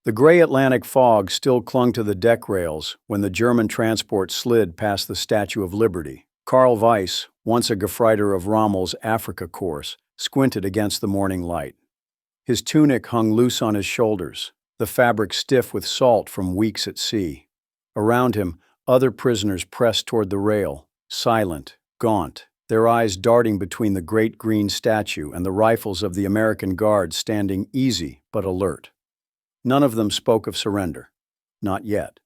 The gray Atlantic fog still clung to the deck rails when the German transport slid past the Statue of Liberty. Karl Weiss, once a Gefreiter of Rommel's Africa course, squinted against the morning light. His tunic hung loose on his shoulders, the fabric stiff with salt from weeks at sea. Around him, other prisoners pressed toward the rail, silent, gaunt, their eyes darting between the great green statue and the rifles of the American guards standing easy but alert. None of them spoke of surrender. Not yet.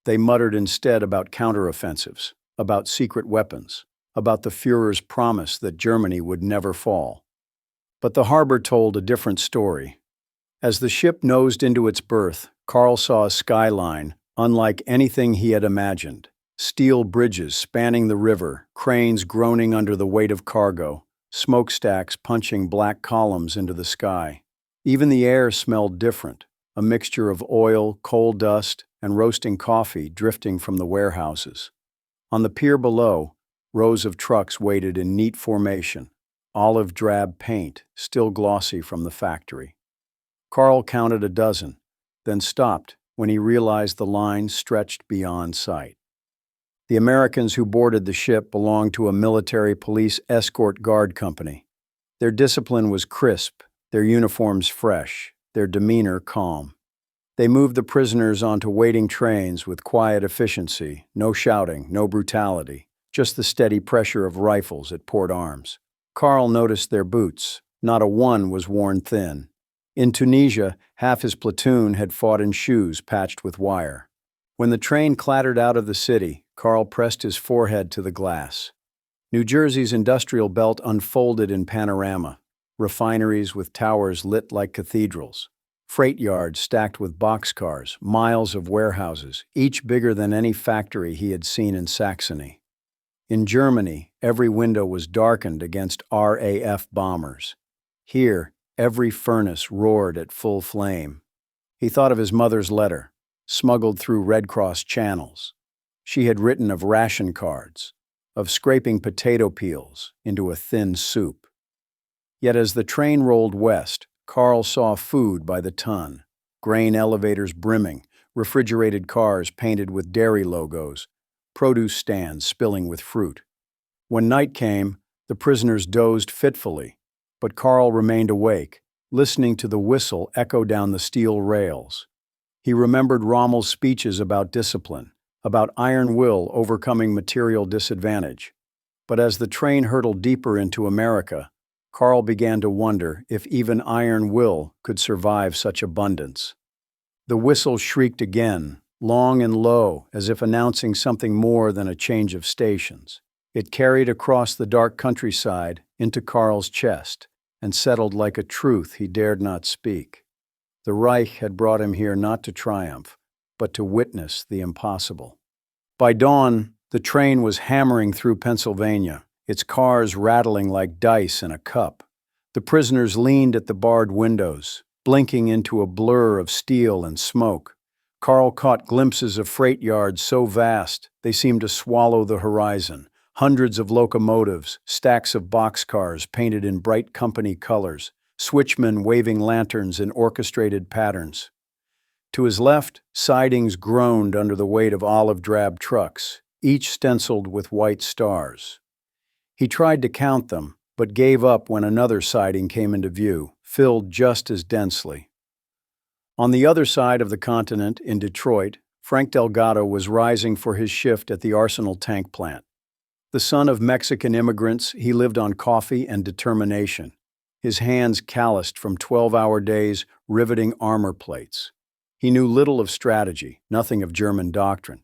They muttered instead about counteroffensives, about secret weapons, about the Führer's promise that Germany would never fall. But the harbor told a different story. As the ship nosed into its berth, Karl saw a skyline unlike anything he had imagined. Steel bridges spanning the river, cranes groaning under the weight of cargo, smokestacks punching black columns into the sky. Even the air smelled different, a mixture of oil, coal dust, and roasting coffee drifting from the warehouses. On the pier below, rows of trucks waited in neat formation, olive drab paint still glossy from the factory. Karl counted a dozen, then stopped when he realized the line stretched beyond sight. The Americans who boarded the ship belonged to a military police escort guard company. Their discipline was crisp, their uniforms fresh, their demeanor calm. They moved the prisoners onto waiting trains with quiet efficiency, no shouting, no brutality, just the steady pressure of rifles at port arms. Karl noticed their boots. Not a one was worn thin. In Tunisia, half his platoon had fought in shoes patched with wire. When the train clattered out of the city, Karl pressed his forehead to the glass. New Jersey's industrial belt unfolded in panorama, refineries with towers lit like cathedrals, freight yards stacked with boxcars, miles of warehouses, each bigger than any factory he had seen in Saxony. In Germany, every window was darkened against RAF bombers. Here, every furnace roared at full flame. He thought of his mother's letter, smuggled through Red Cross channels. She had written of ration cards, of scraping potato peels into a thin soup. Yet as the train rolled west, Karl saw food by the ton, grain elevators brimming, refrigerated cars painted with dairy logos, produce stands spilling with fruit. When night came, the prisoners dozed fitfully, but Karl remained awake, listening to the whistle echo down the steel rails. He remembered Rommel's speeches about discipline, about iron will overcoming material disadvantage. But as the train hurtled deeper into America, Karl began to wonder if even iron will could survive such abundance. The whistle shrieked again, long and low, as if announcing something more than a change of stations. It carried across the dark countryside into Karl's chest and settled like a truth he dared not speak. The Reich had brought him here not to triumph, but to witness the impossible. By dawn, the train was hammering through Pennsylvania, its cars rattling like dice in a cup. The prisoners leaned at the barred windows, blinking into a blur of steel and smoke. Karl caught glimpses of freight yards so vast they seemed to swallow the horizon. Hundreds of locomotives, stacks of boxcars painted in bright company colors, switchmen waving lanterns in orchestrated patterns. To his left, sidings groaned under the weight of olive-drab trucks, each stenciled with white stars. He tried to count them, but gave up when another siding came into view, filled just as densely. On the other side of the continent, in Detroit, Frank Delgado was rising for his shift at the Arsenal tank plant. The son of Mexican immigrants, he lived on coffee and determination, his hands calloused from 12-hour days riveting armor plates. He knew little of strategy, nothing of German doctrine,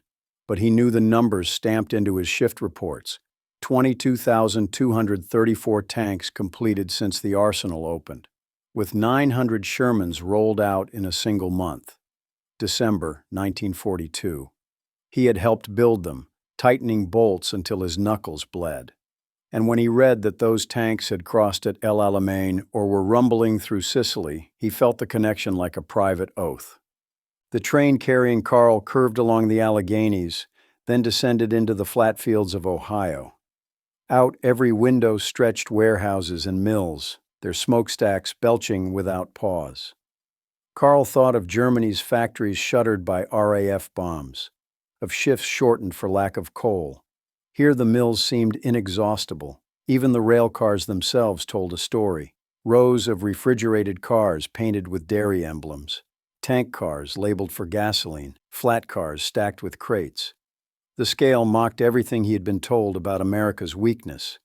but he knew the numbers stamped into his shift reports. 22,234 tanks completed since the arsenal opened, with 900 Shermans rolled out in a single month. December 1942. He had helped build them, tightening bolts until his knuckles bled. And when he read that those tanks had crossed at El Alamein or were rumbling through Sicily, he felt the connection like a private oath. The train carrying Karl curved along the Alleghenies, then descended into the flat fields of Ohio. Out every window stretched warehouses and mills, their smokestacks belching without pause. Carl thought of Germany's factories shuttered by RAF bombs, of shifts shortened for lack of coal. Here the mills seemed inexhaustible. Even the rail cars themselves told a story. Rows of refrigerated cars painted with dairy emblems, tank cars labeled for gasoline, flat cars stacked with crates. The scale mocked everything he had been told about America's weakness.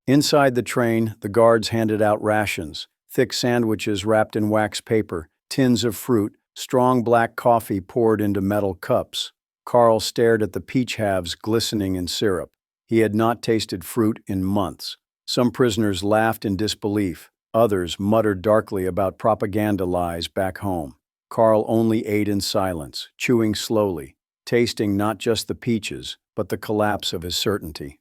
Inside the train, the guards handed out rations, thick sandwiches wrapped in wax paper, tins of fruit, strong black coffee poured into metal cups. Carl stared at the peach halves glistening in syrup. He had not tasted fruit in months. Some prisoners laughed in disbelief. Others muttered darkly about propaganda lies back home. Carl only ate in silence, chewing slowly, tasting not just the peaches, but the collapse of his certainty.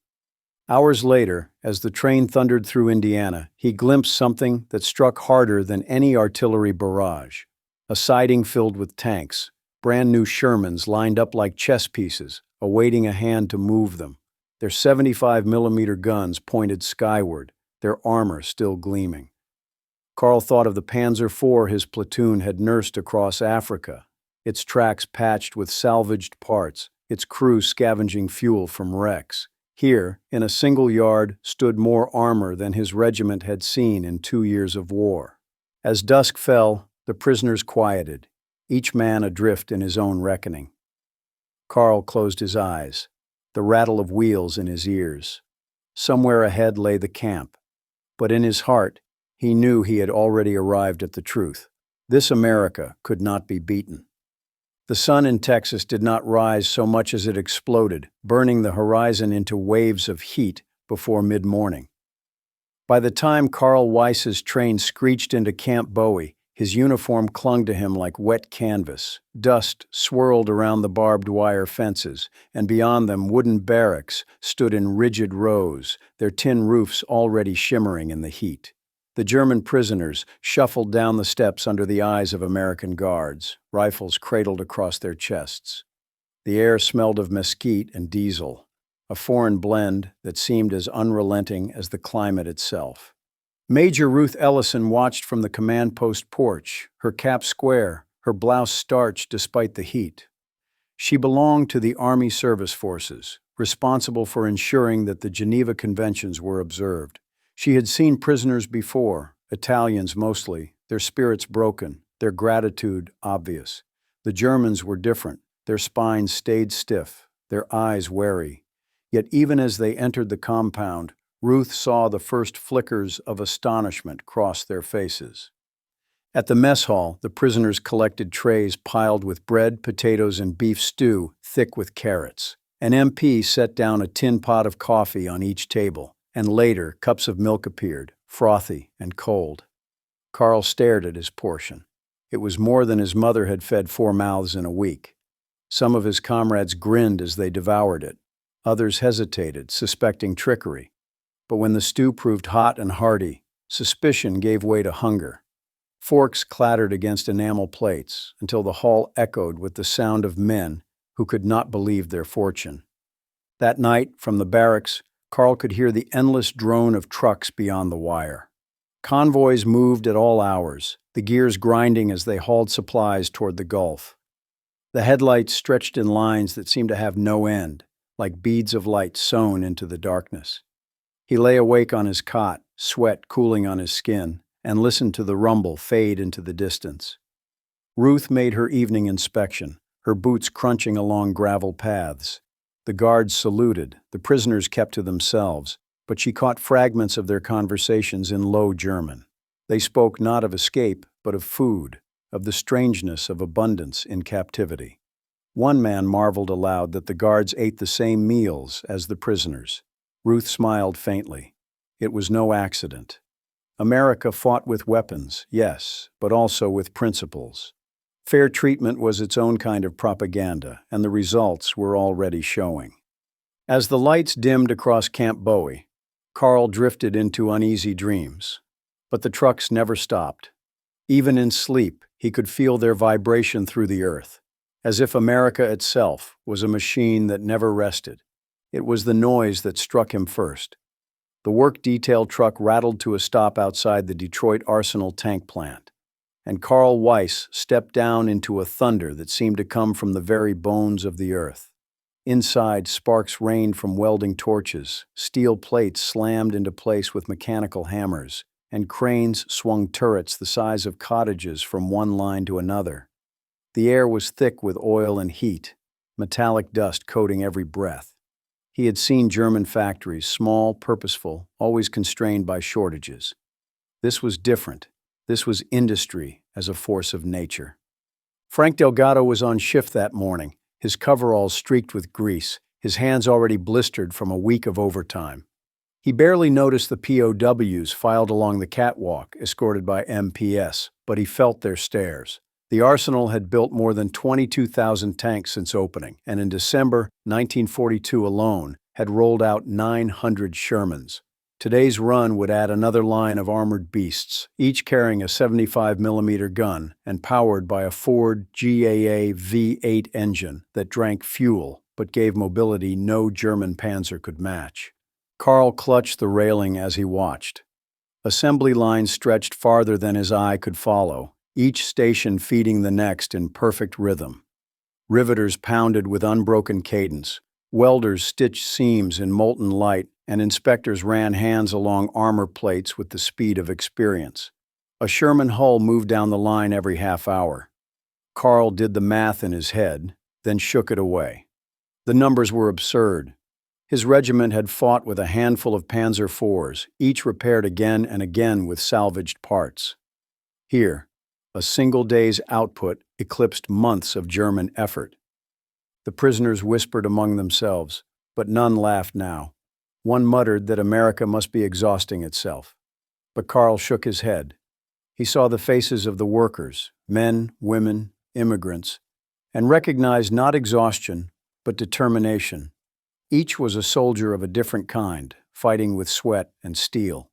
Hours later, as the train thundered through Indiana, he glimpsed something that struck harder than any artillery barrage. A siding filled with tanks, brand new Shermans lined up like chess pieces, awaiting a hand to move them. Their 75mm guns pointed skyward, their armor still gleaming. Carl thought of the Panzer IV his platoon had nursed across Africa, its tracks patched with salvaged parts, its crew scavenging fuel from wrecks. Here, in a single yard, stood more armor than his regiment had seen in 2 years of war. As dusk fell, the prisoners quieted, each man adrift in his own reckoning. Carl closed his eyes, the rattle of wheels in his ears. Somewhere ahead lay the camp, but in his heart, he knew he had already arrived at the truth. This America could not be beaten. The sun in Texas did not rise so much as it exploded, burning the horizon into waves of heat before mid-morning. By the time Carl Weiss's train screeched into Camp Bowie, his uniform clung to him like wet canvas. Dust swirled around the barbed wire fences, and beyond them wooden barracks stood in rigid rows, their tin roofs already shimmering in the heat. The German prisoners shuffled down the steps under the eyes of American guards, rifles cradled across their chests. The air smelled of mesquite and diesel, a foreign blend that seemed as unrelenting as the climate itself. Major Ruth Ellison watched from the command post porch, her cap square, her blouse starched despite the heat. She belonged to the Army Service Forces, responsible for ensuring that the Geneva Conventions were observed. She had seen prisoners before, Italians mostly, their spirits broken, their gratitude obvious. The Germans were different, their spines stayed stiff, their eyes wary. Yet even as they entered the compound, Ruth saw the first flickers of astonishment cross their faces. At the mess hall, the prisoners collected trays piled with bread, potatoes, and beef stew, thick with carrots. An MP set down a tin pot of coffee on each table, and later cups of milk appeared, frothy and cold. Carl stared at his portion. It was more than his mother had fed 4 mouths in a week. Some of his comrades grinned as they devoured it. Others hesitated, suspecting trickery. But when the stew proved hot and hearty, suspicion gave way to hunger. Forks clattered against enamel plates until the hall echoed with the sound of men who could not believe their fortune. That night, from the barracks, Carl could hear the endless drone of trucks beyond the wire. Convoys moved at all hours, the gears grinding as they hauled supplies toward the Gulf. The headlights stretched in lines that seemed to have no end, like beads of light sewn into the darkness. He lay awake on his cot, sweat cooling on his skin, and listened to the rumble fade into the distance. Ruth made her evening inspection, her boots crunching along gravel paths. The guards saluted, the prisoners kept to themselves, but she caught fragments of their conversations in low German. They spoke not of escape, but of food, of the strangeness of abundance in captivity. One man marveled aloud that the guards ate the same meals as the prisoners. Ruth smiled faintly. It was no accident. America fought with weapons, yes, but also with principles. Fair treatment was its own kind of propaganda, and the results were already showing. As the lights dimmed across Camp Bowie, Carl drifted into uneasy dreams. But the trucks never stopped. Even in sleep, he could feel their vibration through the earth, as if America itself was a machine that never rested. It was the noise that struck him first. The work detail truck rattled to a stop outside the Detroit Arsenal tank plant. and Karl Weiss stepped down into a thunder that seemed to come from the very bones of the earth. Inside, sparks rained from welding torches, steel plates slammed into place with mechanical hammers, and cranes swung turrets the size of cottages from one line to another. The air was thick with oil and heat, metallic dust coating every breath. He had seen German factories, small, purposeful, always constrained by shortages. This was different. This was industry as a force of nature. Frank Delgado was on shift that morning, his coveralls streaked with grease, his hands already blistered from a week of overtime. He barely noticed the POWs filed along the catwalk, escorted by MPS, but he felt their stares. The arsenal had built more than 22,000 tanks since opening, and in December 1942 alone had rolled out 900 Shermans. Today's run would add another line of armored beasts, each carrying a 75mm gun and powered by a Ford GAA V8 engine that drank fuel but gave mobility no German Panzer could match. Karl clutched the railing as he watched. Assembly lines stretched farther than his eye could follow, each station feeding the next in perfect rhythm. Riveters pounded with unbroken cadence, welders stitched seams in molten light, and inspectors ran hands along armor plates with the speed of experience. A Sherman hull moved down the line every half hour. Karl did the math in his head, then shook it away. The numbers were absurd. His regiment had fought with a handful of Panzer IVs, each repaired again and again with salvaged parts. Here, a single day's output eclipsed months of German effort. The prisoners whispered among themselves, but none laughed now. One muttered that America must be exhausting itself. But Karl shook his head. He saw the faces of the workers, men, women, immigrants, and recognized not exhaustion, but determination. Each was a soldier of a different kind, fighting with sweat and steel.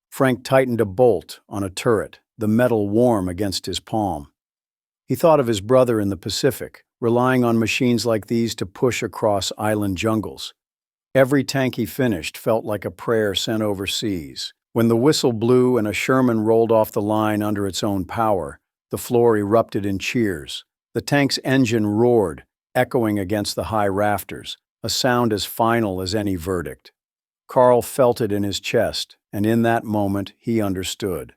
Frank tightened a bolt on a turret, the metal warm against his palm. He thought of his brother in the Pacific, relying on machines like these to push across island jungles. Every tank he finished felt like a prayer sent overseas. When the whistle blew and a Sherman rolled off the line under its own power, the floor erupted in cheers. The tank's engine roared, echoing against the high rafters, a sound as final as any verdict. Karl felt it in his chest, and in that moment he understood.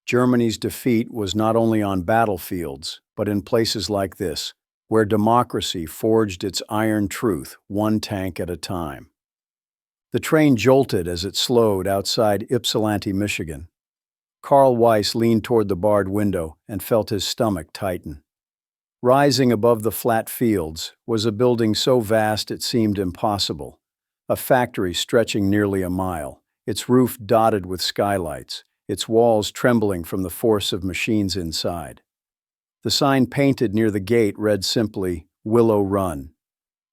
Germany's defeat was not only on battlefields, but in places like this, where democracy forged its iron truth one tank at a time. The train jolted as it slowed outside Ypsilanti, Michigan. Karl Weiss leaned toward the barred window and felt his stomach tighten. Rising above the flat fields was a building so vast it seemed impossible, a factory stretching nearly a mile, its roof dotted with skylights, its walls trembling from the force of machines inside. The sign painted near the gate read simply, "Willow Run."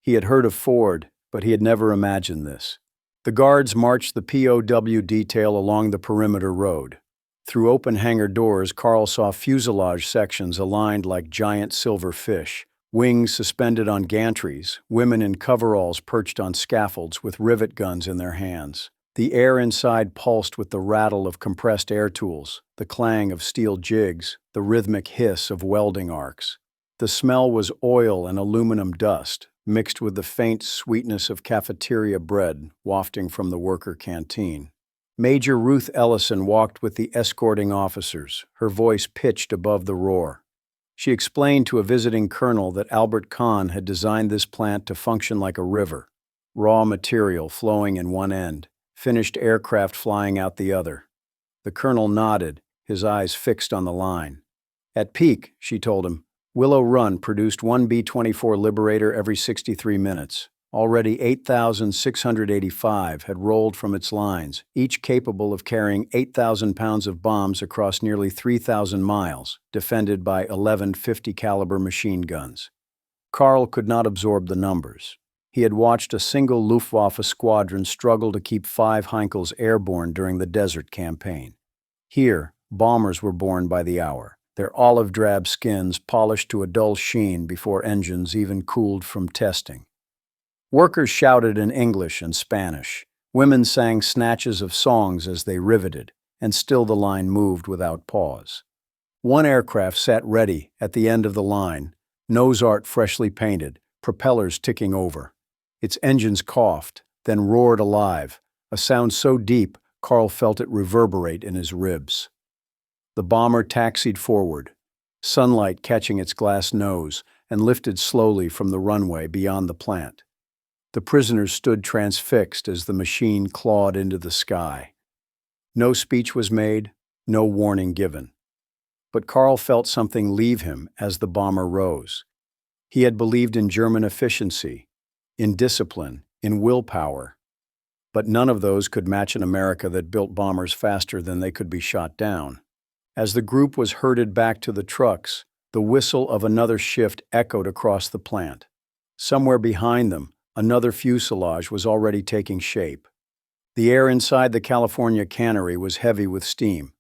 He had heard of Ford, but he had never imagined this. The guards marched the POW detail along the perimeter road. Through open hangar doors, Karl saw fuselage sections aligned like giant silver fish, wings suspended on gantries, women in coveralls perched on scaffolds with rivet guns in their hands. The air inside pulsed with the rattle of compressed air tools, the clang of steel jigs, the rhythmic hiss of welding arcs. The smell was oil and aluminum dust, mixed with the faint sweetness of cafeteria bread wafting from the worker canteen. Major Ruth Ellison walked with the escorting officers, her voice pitched above the roar. She explained to a visiting colonel that Albert Kahn had designed this plant to function like a river, raw material flowing in one end, finished aircraft flying out the other. The colonel nodded, his eyes fixed on the line. At peak, she told him, Willow Run produced one B-24 Liberator every 63 minutes. Already 8,685 had rolled from its lines, each capable of carrying 8,000 pounds of bombs across nearly 3,000 miles, defended by 11 50-caliber machine guns. Karl could not absorb the numbers. He had watched a single Luftwaffe squadron struggle to keep 5 Heinkels airborne during the Desert Campaign. Here, bombers were born by the hour, their olive-drab skins polished to a dull sheen before engines even cooled from testing. Workers shouted in English and Spanish. Women sang snatches of songs as they riveted, and still the line moved without pause. One aircraft sat ready at the end of the line, nose art freshly painted, propellers ticking over. Its engines coughed, then roared alive, a sound so deep Carl felt it reverberate in his ribs. The bomber taxied forward, sunlight catching its glass nose, and lifted slowly from the runway beyond the plant. The prisoners stood transfixed as the machine clawed into the sky. No speech was made, no warning given. But Carl felt something leave him as the bomber rose. He had believed in German efficiency, in discipline, in willpower. But none of those could match an America that built bombers faster than they could be shot down. As the group was herded back to the trucks, the whistle of another shift echoed across the plant. Somewhere behind them, another fuselage was already taking shape. The air inside the California cannery was heavy with steam.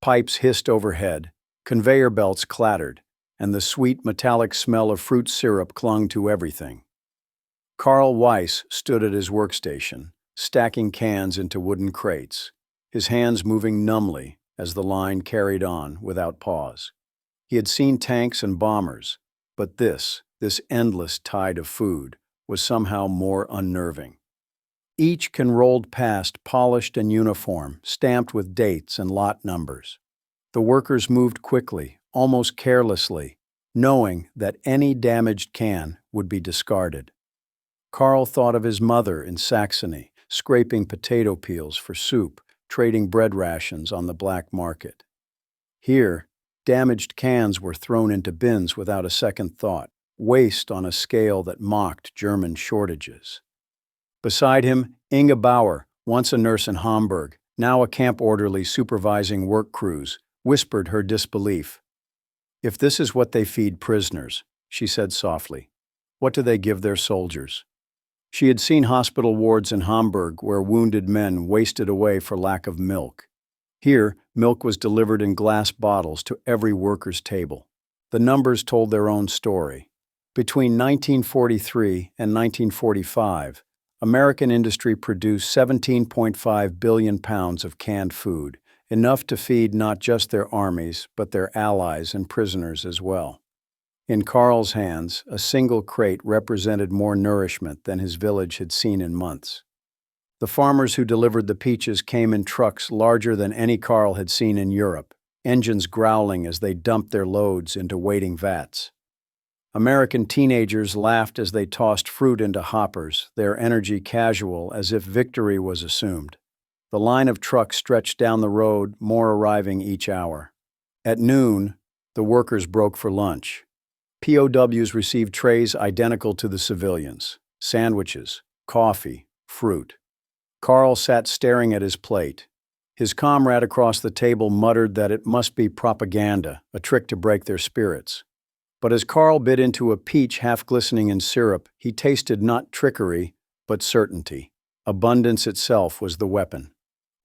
Pipes hissed overhead, conveyor belts clattered, and the sweet metallic smell of fruit syrup clung to everything. Carl Weiss stood at his workstation, stacking cans into wooden crates, his hands moving numbly as the line carried on without pause. He had seen tanks and bombers, but this endless tide of food, was somehow more unnerving. Each can rolled past, polished and uniform, stamped with dates and lot numbers. The workers moved quickly, almost carelessly, knowing that any damaged can would be discarded. Carl thought of his mother in Saxony, scraping potato peels for soup, trading bread rations on the black market. Here, damaged cans were thrown into bins without a second thought, waste on a scale that mocked German shortages. Beside him, Inga Bauer, once a nurse in Hamburg, now a camp orderly supervising work crews, whispered her disbelief. "If this is what they feed prisoners," she said softly, "what do they give their soldiers?" She had seen hospital wards in Hamburg where wounded men wasted away for lack of milk. Here, milk was delivered in glass bottles to every worker's table. The numbers told their own story. Between 1943 and 1945, American industry produced 17.5 billion pounds of canned food, enough to feed not just their armies, but their allies and prisoners as well. In Carl's hands, a single crate represented more nourishment than his village had seen in months. The farmers who delivered the peaches came in trucks larger than any Carl had seen in Europe, engines growling as they dumped their loads into waiting vats. American teenagers laughed as they tossed fruit into hoppers, their energy casual as if victory was assumed. The line of trucks stretched down the road, more arriving each hour. At noon, the workers broke for lunch. POWs received trays identical to the civilians: sandwiches, coffee, fruit. Carl sat staring at his plate. His comrade across the table muttered that it must be propaganda, a trick to break their spirits. But as Carl bit into a peach half glistening in syrup, he tasted not trickery, but certainty. Abundance itself was the weapon.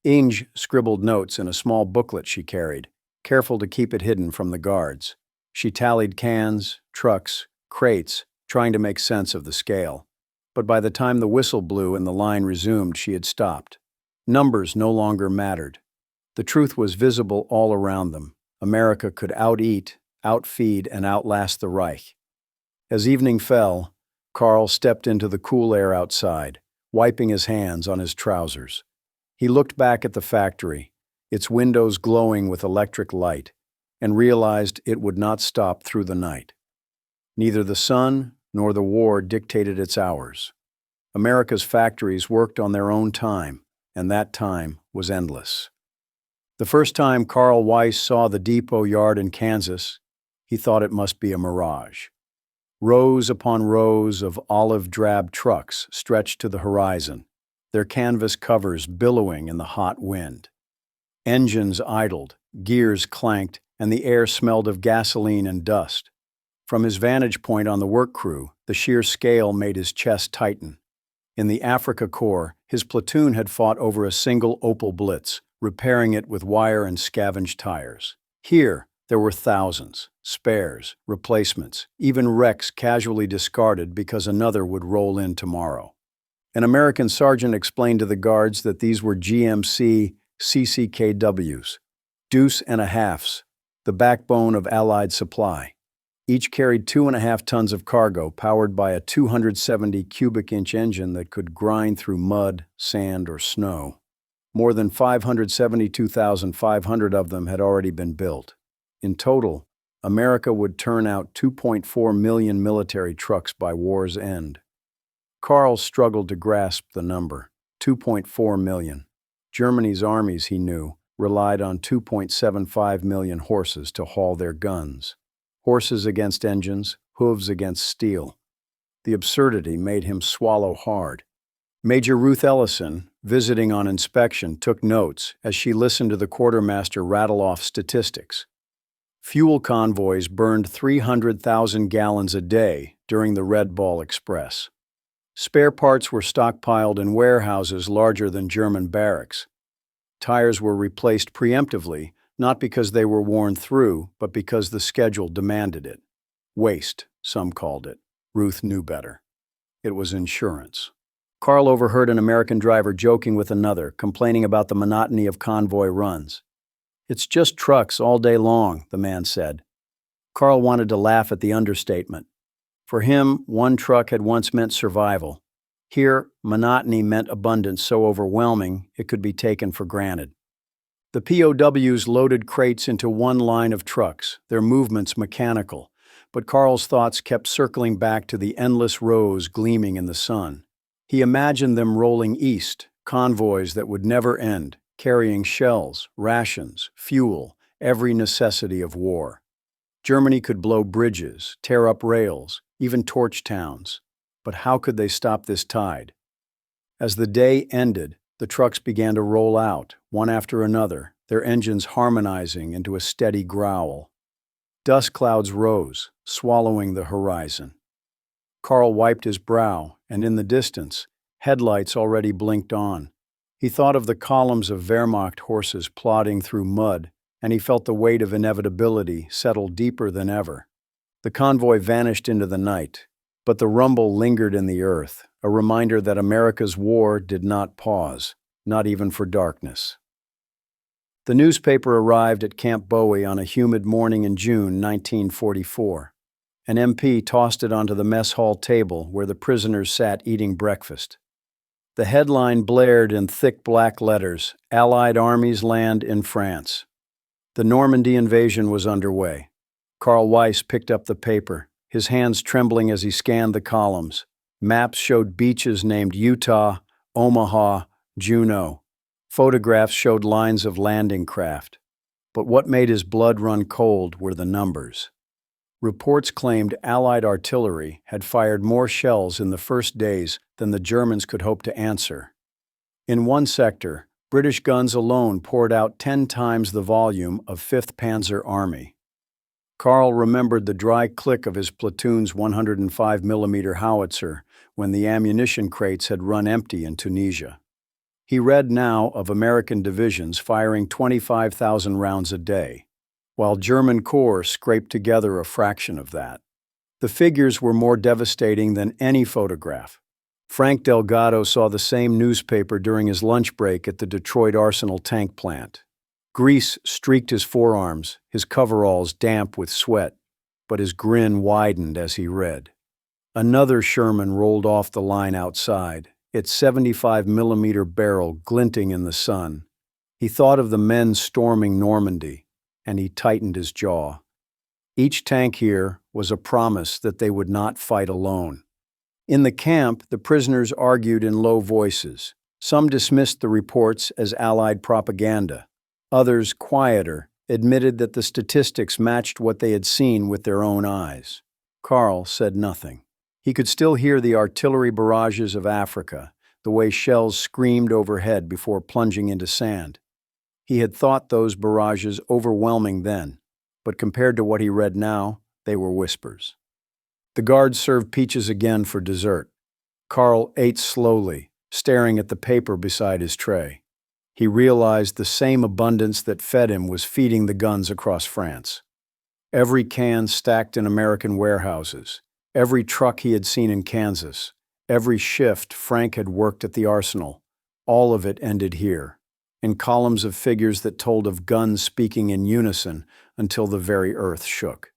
Inge scribbled notes in a small booklet she carried, careful to keep it hidden from the guards. She tallied cans, trucks, crates, trying to make sense of the scale. But by the time the whistle blew and the line resumed, she had stopped. Numbers no longer mattered. The truth was visible all around them. America could out-eat, outfeed, and outlast the Reich. As evening fell, Carl stepped into the cool air outside, wiping his hands on his trousers. He looked back at the factory, its windows glowing with electric light, and realized it would not stop through the night. Neither the sun nor the war dictated its hours. America's factories worked on their own time, and that time was endless. The first time Carl Weiss saw the depot yard in Kansas, he thought it must be a mirage. Rows upon rows of olive-drab trucks stretched to the horizon, their canvas covers billowing in the hot wind. Engines idled, gears clanked, and the air smelled of gasoline and dust. From his vantage point on the work crew, the sheer scale made his chest tighten. In the Africa Corps, his platoon had fought over a single Opel Blitz, repairing it with wire and scavenged tires. Here, there were thousands, spares, replacements, even wrecks casually discarded because another would roll in tomorrow. An American sergeant explained to the guards that these were GMC CCKWs, deuce and a halves, the backbone of Allied supply. Each carried 2.5 tons of cargo powered by a 270 cubic inch engine that could grind through mud, sand, or snow. More than 572,500 of them had already been built. In total, America would turn out 2.4 million military trucks by war's end. Karl struggled to grasp the number, 2.4 million. Germany's armies, he knew, relied on 2.75 million horses to haul their guns. Horses against engines, hooves against steel. The absurdity made him swallow hard. Major Ruth Ellison, visiting on inspection, took notes as she listened to the quartermaster rattle off statistics. Fuel convoys burned 300,000 gallons a day during the Red Ball Express. Spare parts were stockpiled in warehouses larger than German barracks. Tires were replaced preemptively, not because they were worn through, but because the schedule demanded it. Waste, some called it. Ruth knew better. It was insurance. Karl overheard an American driver joking with another, complaining about the monotony of convoy runs. "It's just trucks all day long," the man said. Karl wanted to laugh at the understatement. For him, one truck had once meant survival. Here, monotony meant abundance so overwhelming it could be taken for granted. The POWs loaded crates into one line of trucks, their movements mechanical, but Karl's thoughts kept circling back to the endless rows gleaming in the sun. He imagined them rolling east, convoys that would never end, carrying shells, rations, fuel, every necessity of war. Germany could blow bridges, tear up rails, even torch towns. But how could they stop this tide? As the day ended, the trucks began to roll out, one after another, their engines harmonizing into a steady growl. Dust clouds rose, swallowing the horizon. Karl wiped his brow, and in the distance, headlights already blinked on. He thought of the columns of Wehrmacht horses plodding through mud, and he felt the weight of inevitability settle deeper than ever. The convoy vanished into the night, but the rumble lingered in the earth, a reminder that America's war did not pause, not even for darkness. The newspaper arrived at Camp Bowie on a humid morning in June 1944. An MP tossed it onto the mess hall table where the prisoners sat eating breakfast. The headline blared in thick black letters, "Allied armies land in France." The Normandy invasion was underway. Karl Weiss picked up the paper, his hands trembling as he scanned the columns. Maps showed beaches named Utah, Omaha, Juneau. Photographs showed lines of landing craft. But what made his blood run cold were the numbers. Reports claimed Allied artillery had fired more shells in the first days than the Germans could hope to answer. In one sector, British guns alone poured out 10 times the volume of 5th Panzer Army. Karl remembered the dry click of his platoon's 105mm howitzer when the ammunition crates had run empty in Tunisia. He read now of American divisions firing 25,000 rounds a day, while German corps scraped together a fraction of that. The figures were more devastating than any photograph. Frank Delgado saw the same newspaper during his lunch break at the Detroit Arsenal tank plant. Grease streaked his forearms, his coveralls damp with sweat, but his grin widened as he read. Another Sherman rolled off the line outside, its 75mm barrel glinting in the sun. He thought of the men storming Normandy, and he tightened his jaw. Each tank here was a promise that they would not fight alone. In the camp, the prisoners argued in low voices. Some dismissed the reports as Allied propaganda. Others, quieter, admitted that the statistics matched what they had seen with their own eyes. Karl said nothing. He could still hear the artillery barrages of Africa, the way shells screamed overhead before plunging into sand. He had thought those barrages overwhelming then, but compared to what he read now, they were whispers. The guards served peaches again for dessert. Karl ate slowly, staring at the paper beside his tray. He realized the same abundance that fed him was feeding the guns across France. Every can stacked in American warehouses, every truck he had seen in Kansas, every shift Frank had worked at the arsenal, all of it ended here. in columns of figures that told of guns speaking in unison until the very earth shook.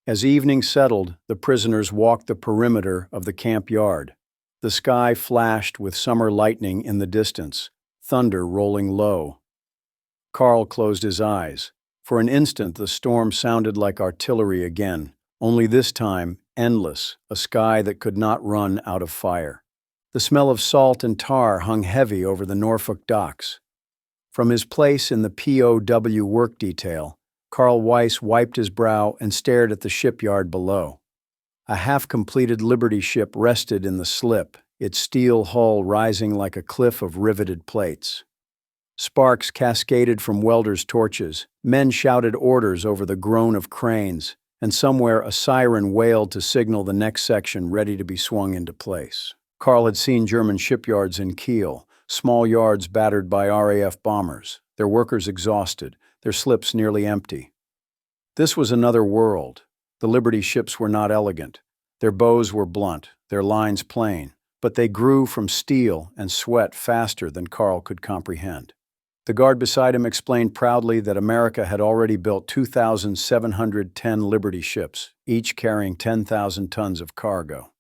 As evening settled, the prisoners walked the perimeter of the camp yard. The sky flashed with summer lightning in the distance, thunder rolling low. Carl closed his eyes. For an instant, the storm sounded like artillery again, only this time endless, a sky that could not run out of fire. The smell of salt and tar hung heavy over the Norfolk docks. From his place in the POW work detail, Carl Weiss wiped his brow and stared at the shipyard below. A half-completed Liberty ship rested in the slip, its steel hull rising like a cliff of riveted plates. Sparks cascaded from welders' torches, men shouted orders over the groan of cranes, and somewhere a siren wailed to signal the next section ready to be swung into place. Carl had seen German shipyards in Kiel, small yards battered by RAF bombers, their workers exhausted, their slips nearly empty. This was another world. The Liberty ships were not elegant. Their bows were blunt, their lines plain, but they grew from steel and sweat faster than Carl could comprehend. The guard beside him explained proudly that America had already built 2,710 Liberty ships, each carrying 10,000 tons of cargo.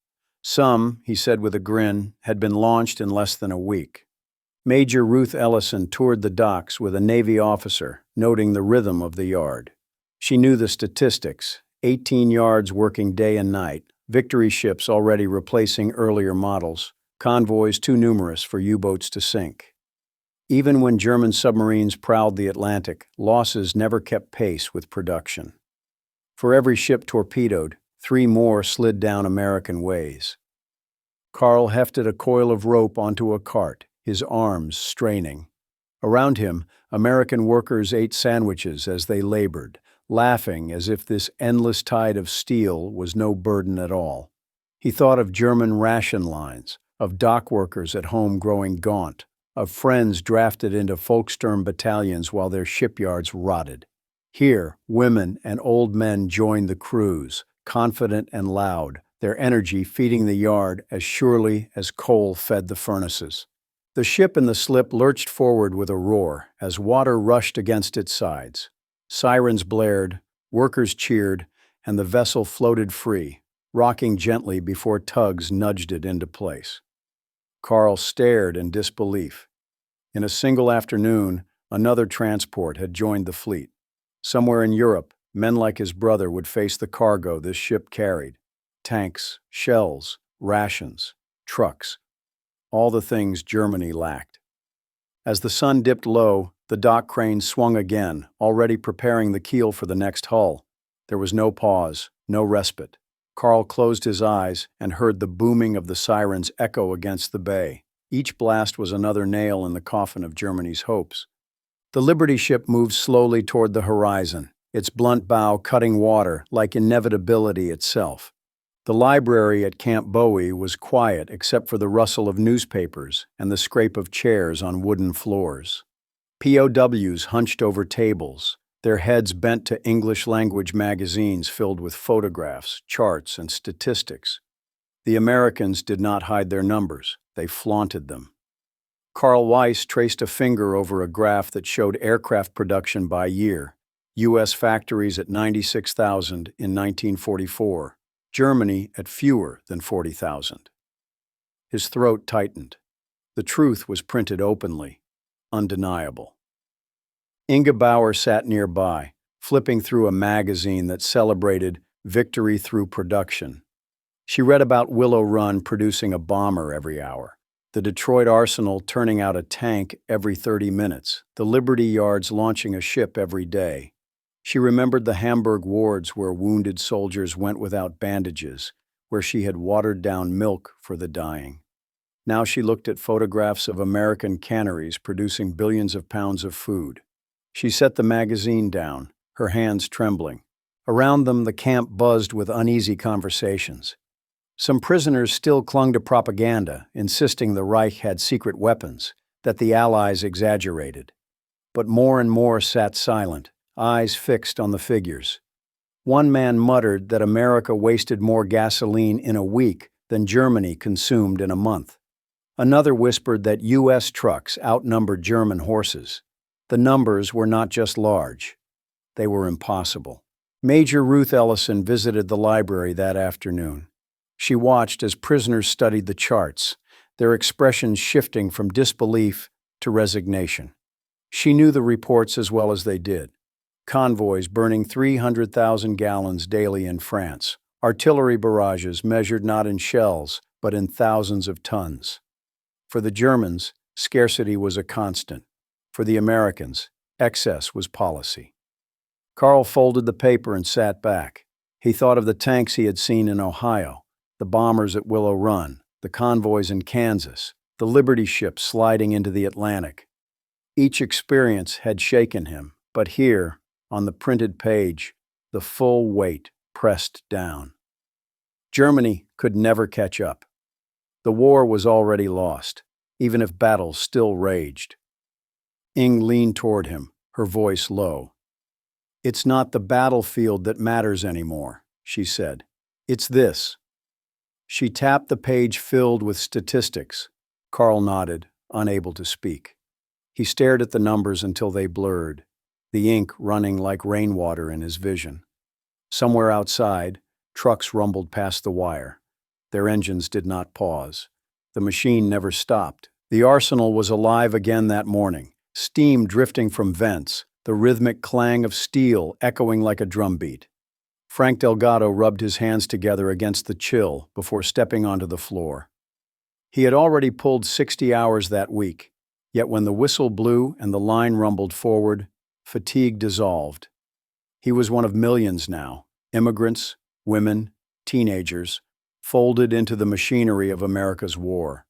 Some, he said with a grin, had been launched in less than a week. Major Ruth Ellison toured the docks with a Navy officer, noting the rhythm of the yard. She knew the statistics, 18 yards working day and night, Victory ships already replacing earlier models, convoys too numerous for U-boats to sink. Even when German submarines prowled the Atlantic, losses never kept pace with production. For every ship torpedoed, 3 more slid down American ways. Carl hefted a coil of rope onto a cart, his arms straining. Around him, American workers ate sandwiches as they labored, laughing as if this endless tide of steel was no burden at all. He thought of German ration lines, of dock workers at home growing gaunt, of friends drafted into Volkssturm battalions while their shipyards rotted. Here, women and old men joined the crews, confident and loud, their energy feeding the yard as surely as coal fed the furnaces. The ship in the slip lurched forward with a roar as water rushed against its sides. Sirens blared, workers cheered, and the vessel floated free, rocking gently before tugs nudged it into place. Carl stared in disbelief. In a single afternoon, another transport had joined the fleet. Somewhere in Europe, men like his brother would face the cargo this ship carried: tanks, shells, rations, trucks. All the things Germany lacked. As the sun dipped low, the dock crane swung again, already preparing the keel for the next hull. There was no pause, no respite. Carl closed his eyes and heard the booming of the sirens echo against the bay. Each blast was another nail in the coffin of Germany's hopes. The Liberty ship moved slowly toward the horizon, its blunt bow cutting water like inevitability itself. The library at Camp Bowie was quiet except for the rustle of newspapers and the scrape of chairs on wooden floors. POWs hunched over tables, their heads bent to English-language magazines filled with photographs, charts, and statistics. The Americans did not hide their numbers, they flaunted them. Carl Weiss traced a finger over a graph that showed aircraft production by year, U.S. factories at 96,000 in 1944. Germany at fewer than 40,000. His throat tightened. The truth was printed openly, undeniable. Inga Bauer sat nearby, flipping through a magazine that celebrated victory through production. She read about Willow Run producing a bomber every hour, the Detroit Arsenal turning out a tank every 30 minutes, the Liberty Yards launching a ship every day. She remembered the Hamburg wards where wounded soldiers went without bandages, where she had watered down milk for the dying. Now she looked at photographs of American canneries producing billions of pounds of food. She set the magazine down, her hands trembling. Around them, the camp buzzed with uneasy conversations. Some prisoners still clung to propaganda, insisting the Reich had secret weapons, that the Allies exaggerated. But more and more sat silent, eyes fixed on the figures. One man muttered that America wasted more gasoline in a week than Germany consumed in a month. Another whispered that U.S. trucks outnumbered German horses. The numbers were not just large, they were impossible. Major Ruth Ellison visited the library that afternoon. She watched as prisoners studied the charts, their expressions shifting from disbelief to resignation. She knew the reports as well as they did. Convoys burning 300,000 gallons daily in France. Artillery barrages measured not in shells, but in thousands of tons. For the Germans, scarcity was a constant. For the Americans, excess was policy. Carl folded the paper and sat back. He thought of the tanks he had seen in Ohio, the bombers at Willow Run, the convoys in Kansas, the Liberty ships sliding into the Atlantic. Each experience had shaken him, but here, on the printed page, the full weight pressed down. Germany could never catch up. The war was already lost, even if battles still raged. Ing leaned toward him, her voice low. "It's not the battlefield that matters anymore," she said. "It's this." She tapped the page filled with statistics. Carl nodded, unable to speak. He stared at the numbers until they blurred, the ink running like rainwater in his vision. Somewhere outside, trucks rumbled past the wire. Their engines did not pause. The machine never stopped. The arsenal was alive again that morning, steam drifting from vents, the rhythmic clang of steel echoing like a drumbeat. Frank Delgado rubbed his hands together against the chill before stepping onto the floor. He had already pulled 60 hours that week, yet when the whistle blew and the line rumbled forward, fatigue dissolved. He was one of millions now, immigrants, women, teenagers, folded into the machinery of America's war.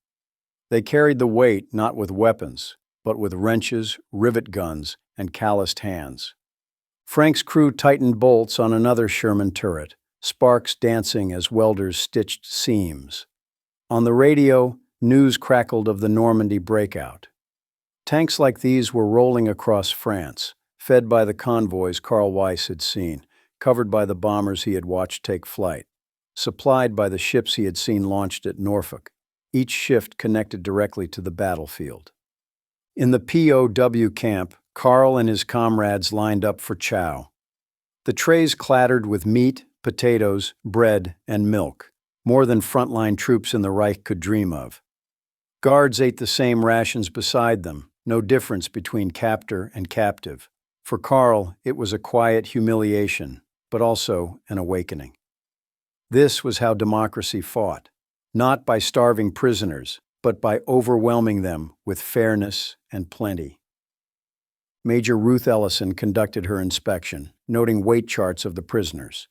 They carried the weight not with weapons, but with wrenches, rivet guns, and calloused hands. Frank's crew tightened bolts on another Sherman turret, sparks dancing as welders stitched seams. On the radio, news crackled of the Normandy breakout. Tanks like these were rolling across France, fed by the convoys Carl Weiss had seen, covered by the bombers he had watched take flight, supplied by the ships he had seen launched at Norfolk, each shift connected directly to the battlefield. In the POW camp, Carl and his comrades lined up for chow. The trays clattered with meat, potatoes, bread, and milk, more than frontline troops in the Reich could dream of. Guards ate the same rations beside them, no difference between captor and captive. For Carl, it was a quiet humiliation, but also an awakening. This was how democracy fought, not by starving prisoners, but by overwhelming them with fairness and plenty. Major Ruth Ellison conducted her inspection, noting weight charts of the prisoners.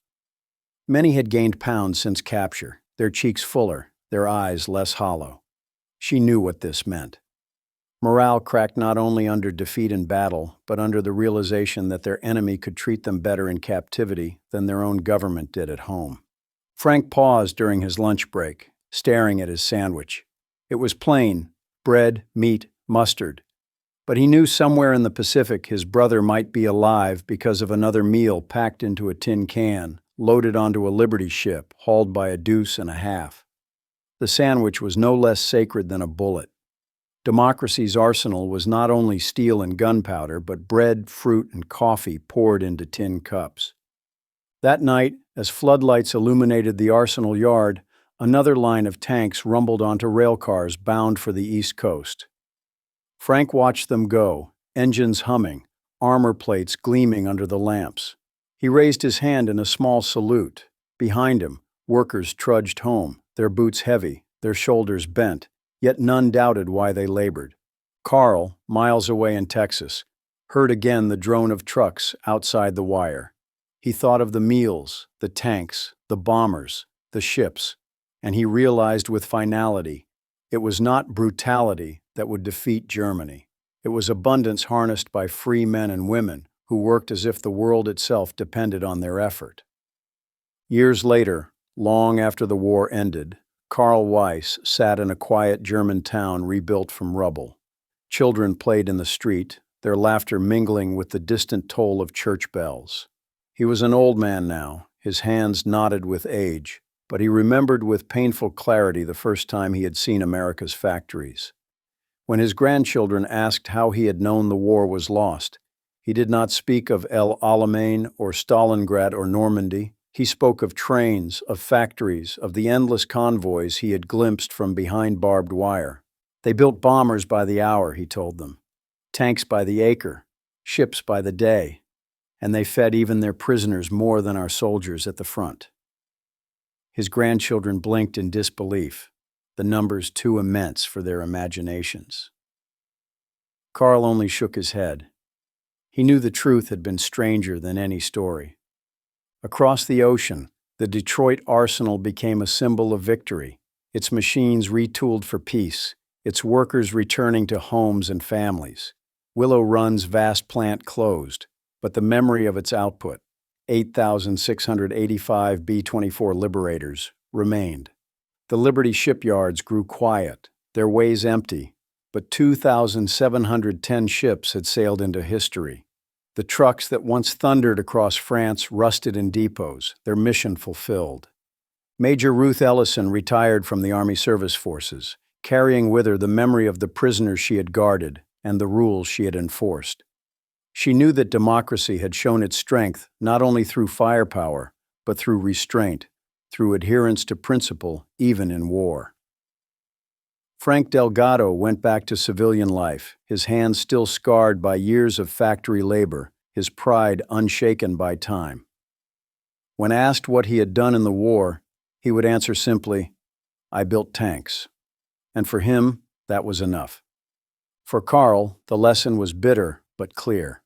Many had gained pounds since capture, their cheeks fuller, their eyes less hollow. She knew what this meant. Morale cracked not only under defeat in battle, but under the realization that their enemy could treat them better in captivity than their own government did at home. Frank paused during his lunch break, staring at his sandwich. It was plain, bread, meat, mustard. But he knew somewhere in the Pacific his brother might be alive because of another meal packed into a tin can, loaded onto a Liberty ship, hauled by a deuce and a half. The sandwich was no less sacred than a bullet. Democracy's arsenal was not only steel and gunpowder, but bread, fruit, and coffee poured into tin cups. That night, as floodlights illuminated the arsenal yard, another line of tanks rumbled onto railcars bound for the East Coast. Frank watched them go, engines humming, armor plates gleaming under the lamps. He raised his hand in a small salute. Behind him, workers trudged home, their boots heavy, their shoulders bent, yet none doubted why they labored. Carl, miles away in Texas, heard again the drone of trucks outside the wire. He thought of the meals, the tanks, the bombers, the ships, and he realized with finality, it was not brutality that would defeat Germany. It was abundance harnessed by free men and women who worked as if the world itself depended on their effort. Years later, long after the war ended, Carl Weiss sat in a quiet German town rebuilt from rubble. Children played in the street, their laughter mingling with the distant toll of church bells. He was an old man now, his hands knotted with age, but he remembered with painful clarity the first time he had seen America's factories. When his grandchildren asked how he had known the war was lost, he did not speak of El Alamein or Stalingrad or Normandy. He spoke of trains, of factories, of the endless convoys he had glimpsed from behind barbed wire. They built bombers by the hour, he told them, tanks by the acre, ships by the day, and they fed even their prisoners more than our soldiers at the front. His grandchildren blinked in disbelief, the numbers too immense for their imaginations. Carl only shook his head. He knew the truth had been stranger than any story. Across the ocean, the Detroit Arsenal became a symbol of victory, its machines retooled for peace, its workers returning to homes and families. Willow Run's vast plant closed, but the memory of its output, 8,685 B-24 Liberators, remained. The Liberty shipyards grew quiet, their ways empty, but 2,710 ships had sailed into history. The trucks that once thundered across France rusted in depots, their mission fulfilled. Major Ruth Ellison retired from the Army Service Forces, carrying with her the memory of the prisoners she had guarded and the rules she had enforced. She knew that democracy had shown its strength not only through firepower, but through restraint, through adherence to principle, even in war. Frank Delgado went back to civilian life, his hands still scarred by years of factory labor, his pride unshaken by time. When asked what he had done in the war, he would answer simply, "I built tanks." And for him, that was enough. For Carl, the lesson was bitter but clear.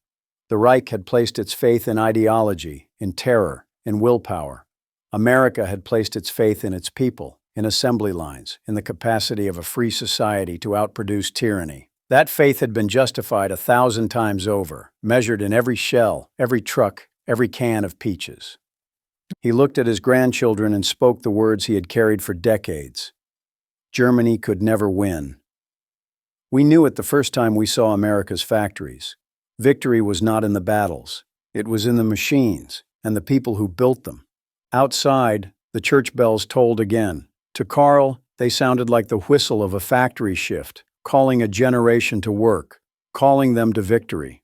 The Reich had placed its faith in ideology, in terror, in willpower. America had placed its faith in its people, in assembly lines, in the capacity of a free society to outproduce tyranny. That faith had been justified 1,000 times over, measured in every shell, every truck, every can of peaches. He looked at his grandchildren and spoke the words he had carried for decades. Germany could never win. We knew it the first time we saw America's factories. Victory was not in the battles. It was in the machines and the people who built them. Outside, the church bells tolled again. To Carl, they sounded like the whistle of a factory shift, calling a generation to work, calling them to victory.